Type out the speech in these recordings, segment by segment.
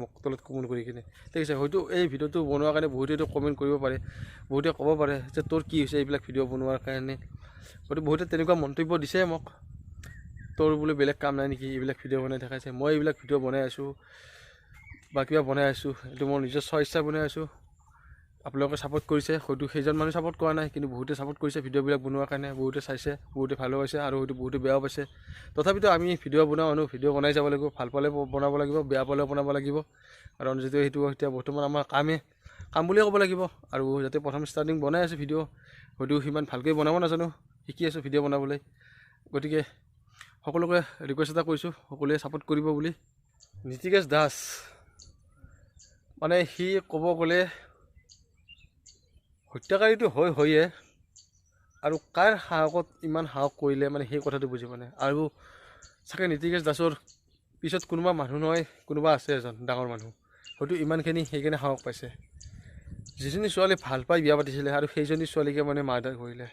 মোক তলত কমেণ্ট কৰি কিনে ঠিক আছে। হয়তো এই ভিডিঅ'টো বনোৱাৰ কাৰণে বহুতেতো কমেণ্ট কৰিব পাৰে, বহুতে ক'ব পাৰে যে তোৰ কি হৈছে এইবিলাক ভিডিঅ' বনোৱাৰ কাৰণে। হয়তো বহুতে তেনেকুৱা মন্তব্য দিছে মোক, তোৰ বোলে বেলেগ কাম নাই নেকি এইবিলাক ভিডিঅ' বনাই দেখাইছে। মই এইবিলাক ভিডিঅ' বনাই আছোঁ বা কিবা বনাই আছোঁ, এইটো মোৰ নিজৰ ইচ্ছা বনাই আছোঁ। আপোনালোকে ছাপোৰ্ট কৰিছে, হয়তো সেইজন মানুহ ছাপোৰ্ট কৰা নাই, কিন্তু বহুতে ছাপোৰ্ট কৰিছে ভিডিঅ'বিলাক বনোৱাৰ কাৰণে। বহুতে চাইছে, বহুতে ভালো পাইছে আৰু হয়তো বহুতে বেয়াও পাইছে। তথাপিতো আমি ভিডিঅ' বনোৱা মানুহ, ভিডিঅ' বনাই যাব লাগিব, ভাল পালে বনাব লাগিব, বেয়া পালেও বনাব লাগিব। কাৰণ যিটো সেইটো এতিয়া বৰ্তমান আমাৰ কাম বুলিয়ে ক'ব লাগিব। আৰু যাতে প্ৰথম ষ্টাৰ্টিং বনাই আছোঁ ভিডিঅ', হয়তো সিমান ভালকৈ বনাব নাজানো, শিকি আছোঁ ভিডিঅ' বনাবলৈ। গতিকে সকলোকে ৰিকুৱেষ্ট এটা কৰিছোঁ, সকলোৱে ছাপোৰ্ট কৰিব বুলি। নীতিকেশ দাস মানে সি ক'ব গ'লে হত্যাকাৰীটো হয়ে, আৰু কাৰ সাহসত ইমান সাহস কৰিলে মানে সেই কথাটো বুজি পোৱা নাই। আৰু চাগে নীতিকেশ দাসৰ পিছত কোনোবা মানুহ নহয়, কোনোবা আছে এজন ডাঙৰ মানুহ, হয়তো ইমানখিনি সেইকাৰণে সাহস পাইছে। যিজনী ছোৱালী ভাল পাই বিয়া পাতিছিলে আৰু সেইজনী ছোৱালীকে মানে মাৰ্ডাৰ কৰিলে।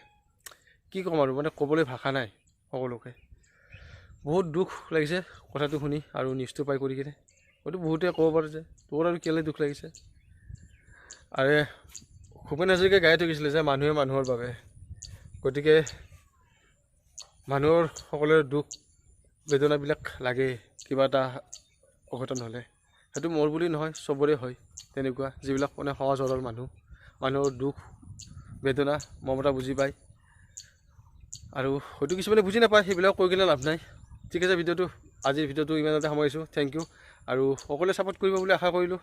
কি ক'ম আৰু, মানে ক'বলৈ ভাষা নাই সকলোকে। বহুত দুখ লাগিছে কথাটো শুনি আৰু নিউজটো পাই কৰি কিনে। হয়তো বহুতে ক'ব পাৰে যে তোৰ আৰু কেলৈ দুখ লাগিছে। আৰু ভূপেন হাজৰিকাই গাই থৈ গৈছিলে যে মানুহে মানুহৰ বাবে। গতিকে মানুহৰ সকলোৰে দুখ বেদনাবিলাক লাগে কিবা এটা অঘটন হ'লে। সেইটো মোৰ বুলি নহয়, চবৰে হয় তেনেকুৱা, যিবিলাক মানে সহজ সৰল মানুহৰ দুখ বেদনা মমতা বুজি পায়। আৰু হয়তো কিছুমানে বুজি নাপায়, সেইবিলাক কৈ কিনে লাভ নাই। ঠিক আছে, আজিৰ ভিডিঅ'টো ইমানতে সামৰিছোঁ। Thank you. আৰু সকলোৱে ছাপোৰ্ট কৰিব বুলি আশা কৰিলোঁ।